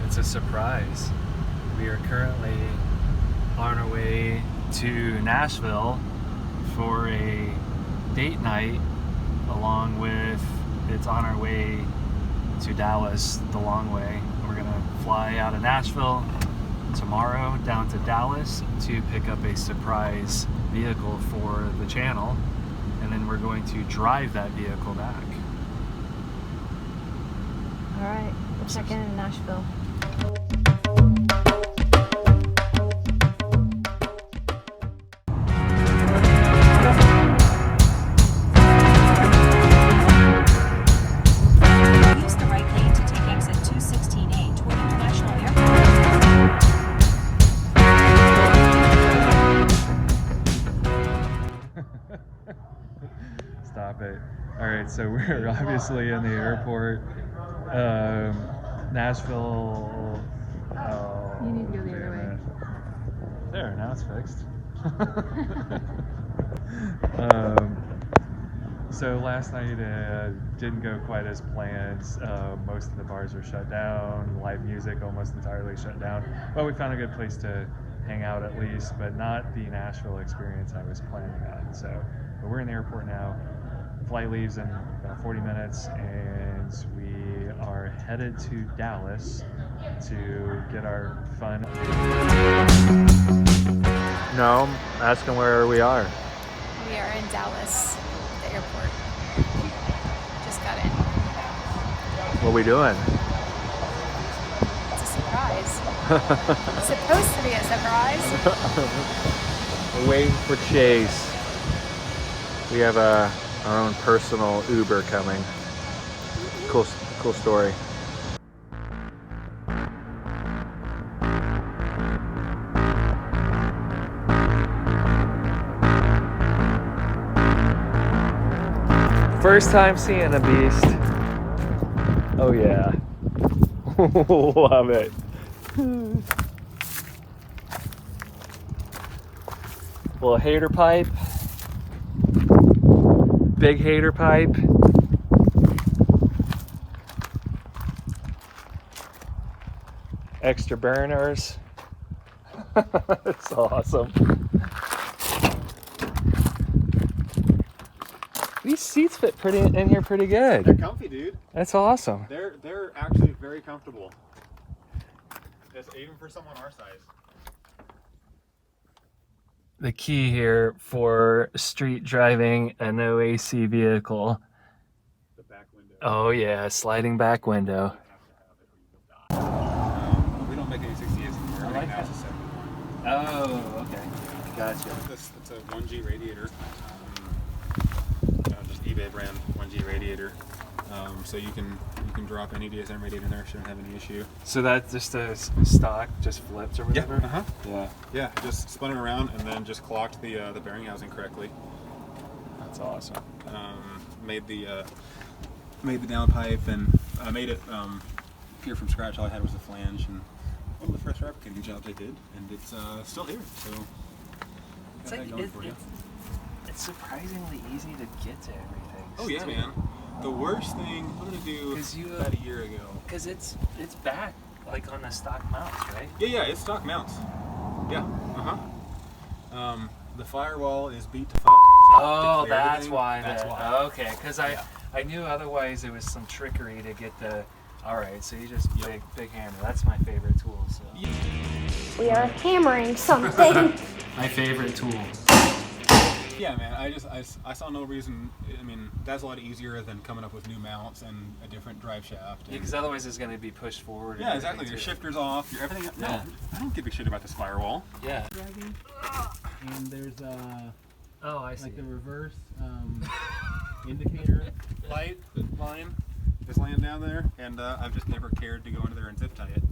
It's a surprise. We are currently on our way to Nashville for a date night, along with it's on our way to Dallas the long way. We're gonna fly out of Nashville tomorrow down to Dallas to pick up a surprise vehicle for the channel, and then we're going to drive that vehicle back. All right, we'll check in Nashville. Use the right lane to take exit 216A toward International Airport. Stop it. All right, so we're obviously in the airport. Nashville. Oh, You need to go the other way. There, now it's fixed. So last night didn't go quite as planned. Most of the bars were shut down. Live music almost entirely shut down. But we found a good place to hang out at least, but not the Nashville experience I was planning on. But we're in the airport now. Flight leaves in about 40 minutes, and we are headed to Dallas to get our fun. No, ask them where we are. We are in Dallas, the airport. Just got in. What are we doing? It's a surprise. It's supposed to be a surprise. We're waiting for Chase. We have our own personal Uber coming. Cool story. First time seeing a beast. Oh yeah. Love it. Little hater pipe. Big hater pipe. Extra burners. It's awesome. These seats fit pretty in here pretty good. They're comfy, dude. That's awesome. They're actually very comfortable. Just even for someone our size. The key here for street driving a no AC vehicle. The back window. Oh yeah, sliding back window. We don't make any 68s anymore. I like Now that. it's a 71. Oh, okay. Gotcha. It's a 1G radiator. Just eBay brand 1G radiator. So you can drop any DSM radiator in there, shouldn't have any issue. So that's just a stock, just flipped or whatever? Yeah. Yeah. Yeah, just spun it around and then just clocked the bearing housing correctly. That's awesome. Made the downpipe and I made it pure from scratch. All I had was the flange and all the fresh replicating jobs I did, and it's still here. So It's like it's surprisingly easy to get to everything. oh yeah, man. The worst thing I'm gonna do about a year ago. Because it's back like on the stock mounts, right? Yeah, it's stock mounts. Yeah. The firewall is beat to fuck. So Oh, to clear that's everything, why. That's why. Okay, because I knew otherwise it was some trickery to get the. All right, so you just big hammer. That's my favorite tool. So. We are hammering something. My favorite tool. Yeah, man. I saw no reason. I mean, that's a lot easier than coming up with new mounts and a different drive shaft. Yeah, because otherwise it's going to be pushed forward. Yeah, exactly. Your shifter's off. Your everything. No, Yeah. I don't give a shit about this firewall. Yeah. And there's Oh, I see. like the reverse indicator. Light line is laying down there, and I've just never cared to go into there and zip tie it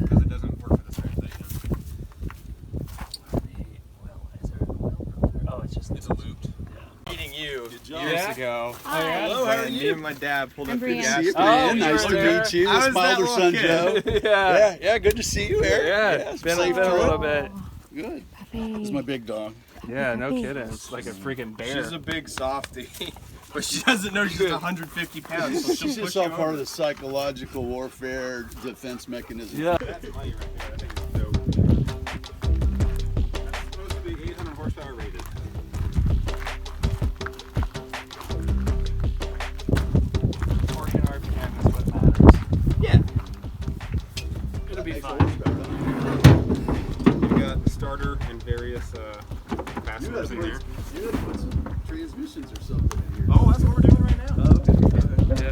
because it doesn't work for this transmission. Well, is there an oil pump there? Oh, it's just It's a looped. eating you. years ago. Hi. Hello, how are you? Me and my dad pulled I'm up to the Brienne. gas See you, station. Brienne. you Nice were to there. meet you. I This was is my that older son, little Joe. kid. Yeah, good to see you, Eric. Yeah, been safe a little trip. bit. Good. Puppy. This is my big dog. Yeah, no kidding. It's like a freaking bear. She's a big softie, but she doesn't know she's 150 pounds. So She's she'll push just you all part over. of the psychological warfare defense mechanism. Yeah. That's money right there. I think it's dope. That's supposed to be 800 horsepower rated. Torque and RPM is what matters. Yeah. It'll be Makes fun. horsepower, doesn't You got the starter and various it? fasteners in there. You had to put some transmissions or something in here. Oh, that's what we're doing right now. Oh, okay.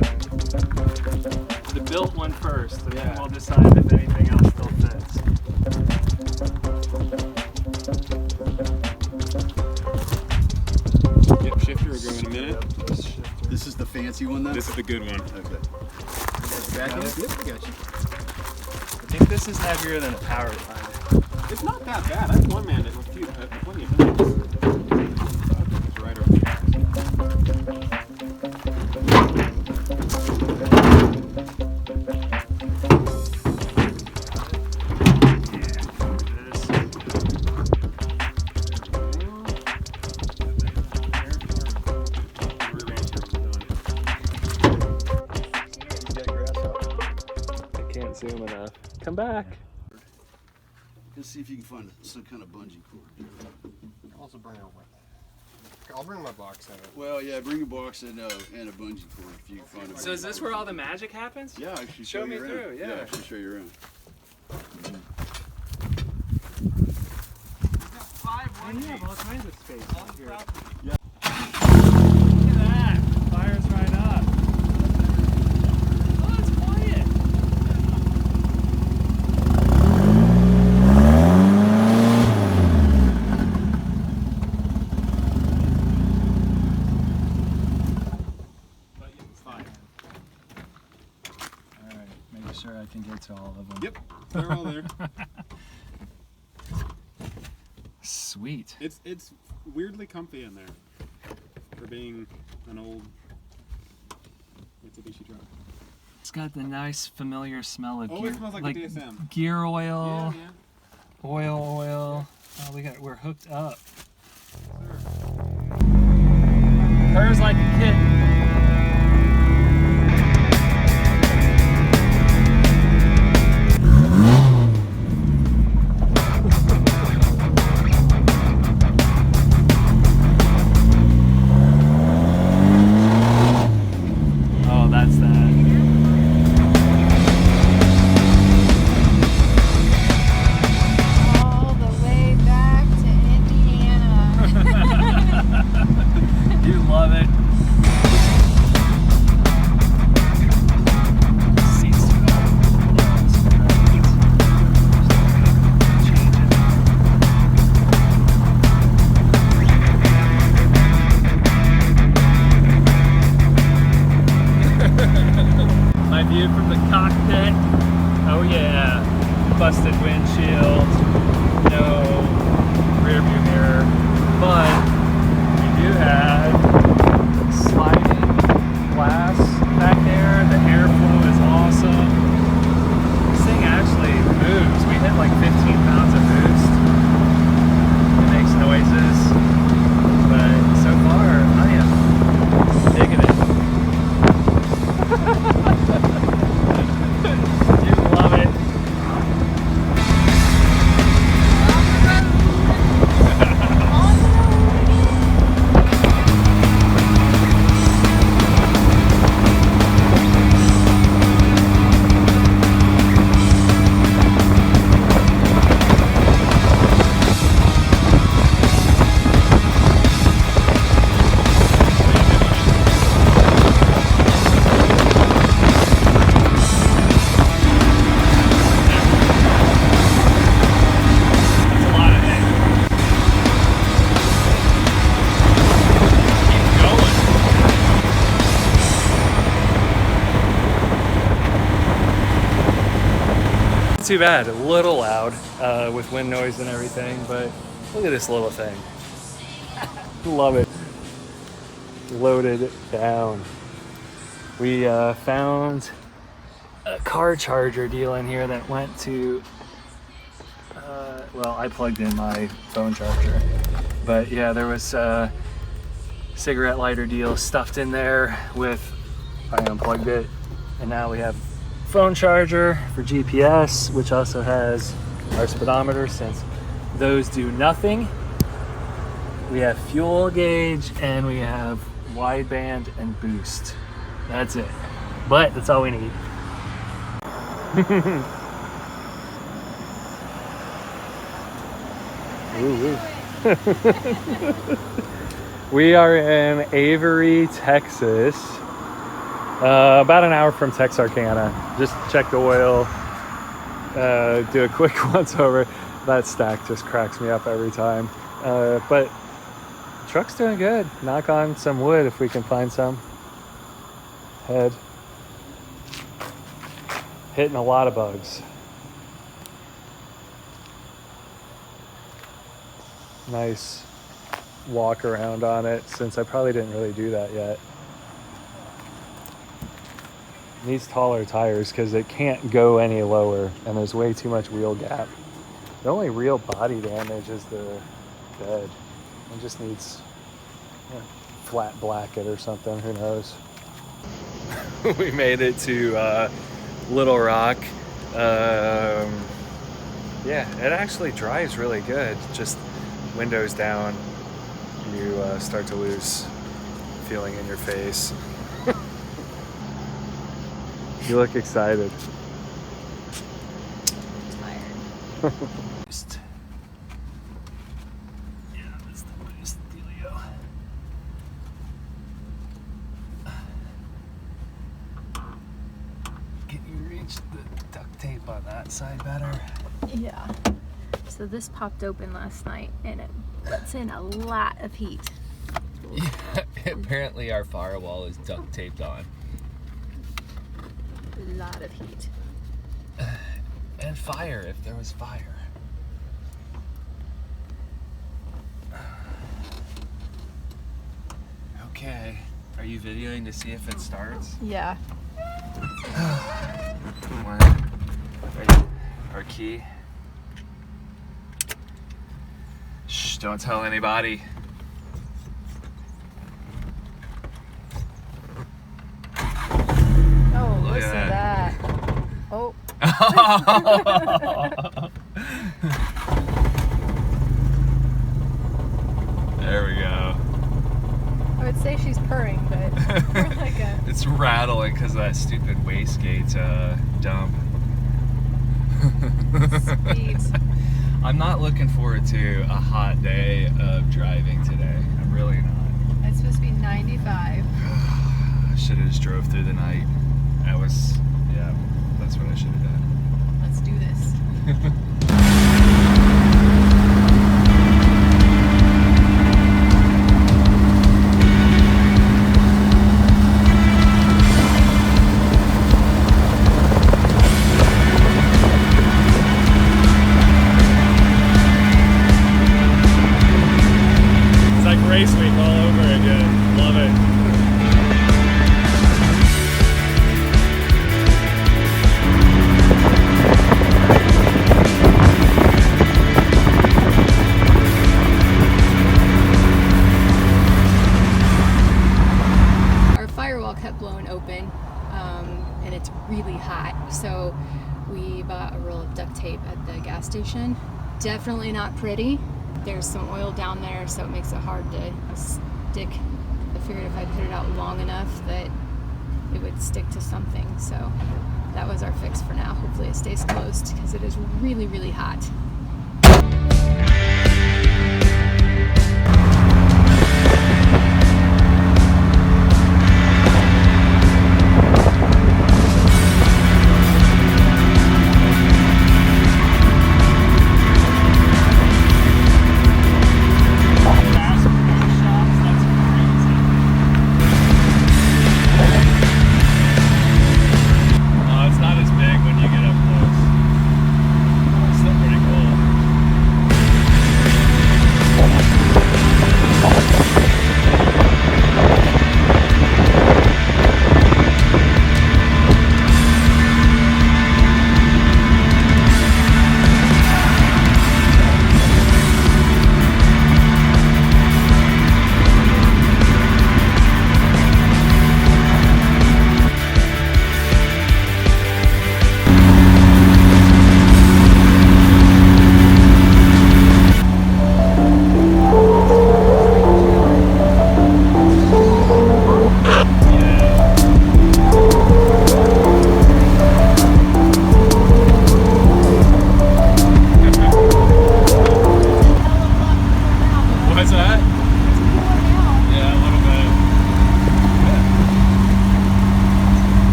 The built one first, and then we'll decide if anything else still fits. Yep, shifter will go in a minute. This is the fancy one, then? This is the good one. Okay. Back in. Got it? Yep, I got you. I think this is heavier than a power line. It's not that bad. I've one man it with plenty of things. It's right over here. I can't zoom enough. Come back. Just see if you can find some kind of bungee cord. Also bring it with. I'll bring my box in it. Well, yeah, bring a box and a bungee cord if you can find it. So is this where all the magic happens? Yeah, I should Show show me you around. through, yeah. I should show you around. And you have all kinds of space out here. Yeah. Look at that. Fires right up. Oh, it's quiet. All right, making sure I can get to all of them. Yep, they're all there. Sweet. It's weirdly comfy in there for being an old Mitsubishi truck. It's got the nice familiar smell of Oh, gear, it smells like a DSM. gear oil, Yeah. oil. Oh, we're hooked up. Purrs like a kitten. Oh, that's that. All the way back to Indiana. You love it. Seats to go. Change it. My view from the cockpit. Oh yeah. Busted windshield. No rear view mirror. But we do have sliding glass back there. The airflow is awesome. This thing actually moves. We hit like 15 pounds of boost. It makes noises. But so far, I am digging it. You love it. That's a lot of hay. Keep going. Not too bad. A little loud with wind noise and everything, but look at this little thing. Love it. loaded down. We found a car charger deal in here that went to, well, I plugged in my phone charger, but yeah, there was a cigarette lighter deal stuffed in there with, I unplugged it, and now we have phone charger for GPS, which also has our speedometer, since those do nothing. We have fuel gauge, and we have wideband and boost. That's it. But that's all we need. Ooh, we are in Avery, Texas. About an hour from Texarkana. Just check the oil. Do a quick once over. That stack just cracks me up every time. But the truck's doing good. Knock on some wood if we can find some. Head. Hitting a lot of bugs. Nice walk around on it, since I probably didn't really do that yet. Needs taller tires because it can't go any lower, and there's way too much wheel gap. The only real body damage is the bed. It just needs flat blanket or something, who knows. We made it to Little Rock. Yeah, it actually drives really good. Just windows down, you start to lose feeling in your face. You look excited. Tired. Yeah, that's the boost dealio. Can you reach the duct tape on that side better? Yeah. So this popped open last night, and it lets in a lot of heat. Yeah, apparently our firewall is duct taped on. A lot of heat. And fire, if there was fire. Okay, are you videoing to see if it starts? Yeah. Come on. Our key. Shh, don't tell anybody. Oh, Look listen to at that. Oh. There we go. I would say she's purring, but more like a... It's rattling because of that stupid wastegate dump. Speed. I'm not looking forward to a hot day of driving today. I'm really not. It's supposed to be 95. I should have just drove through the night. Yeah, that's what I should have done. Let's do this. It's like race week all over again. Love it. Our firewall kept blowing open, and it's really hot. So we bought a roll of duct tape at the gas station. Definitely not pretty. There's some oil down there, so it makes it hard to stick. I figured if I put it out long enough that it would stick to something. So that was our fix for now. Hopefully it stays closed because it is really, really hot. It's not as big when you get up close. It's still pretty cool.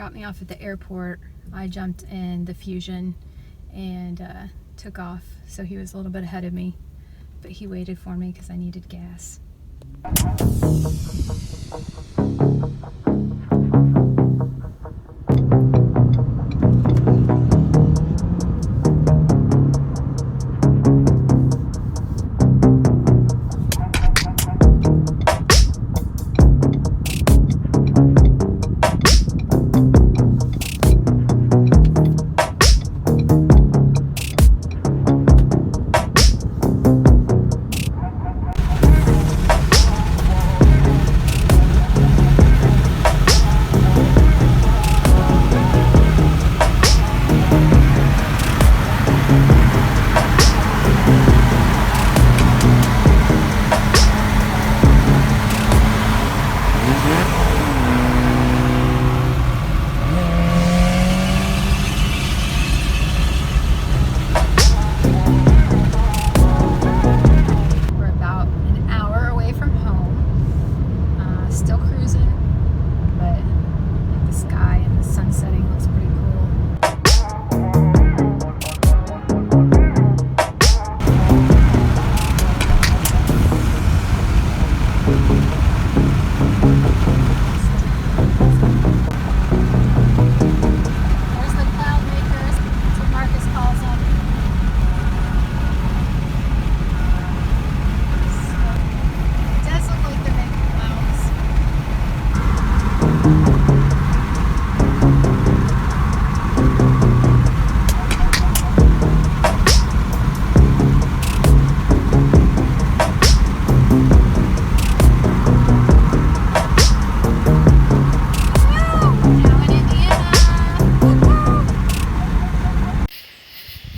dropped me off at the airport, I jumped in the Fusion and took off. So he was a little bit ahead of me, but he waited for me because I needed gas.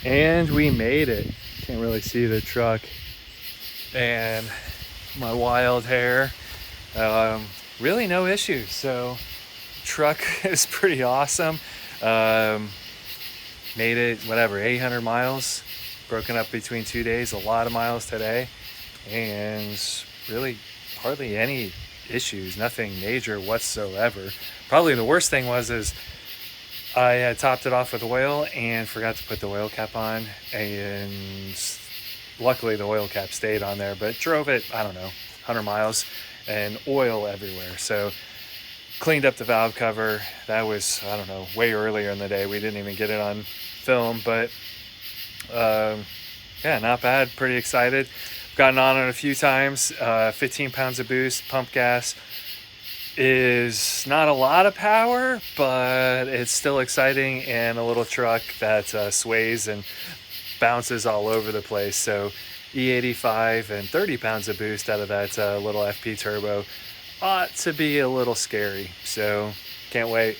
And we made it. Can't really see the truck and my wild hair. Really no issues. So truck is pretty awesome. Made it, whatever, 800 miles, broken up between 2 days, a lot of miles today, and really hardly any issues, nothing major whatsoever. Probably the worst thing is I had topped it off with oil and forgot to put the oil cap on, and luckily the oil cap stayed on there, but drove it, I don't know, 100 miles and oil everywhere. So cleaned up the valve cover. That was, I don't know, way earlier in the day. We didn't even get it on film, but yeah, not bad. Pretty excited. Gotten on it a few times. 15 pounds of boost, pump gas is not a lot of power, but it's still exciting, and a little truck that sways and bounces all over the place. So E85 and 30 pounds of boost out of that little FP turbo ought to be a little scary. So can't wait.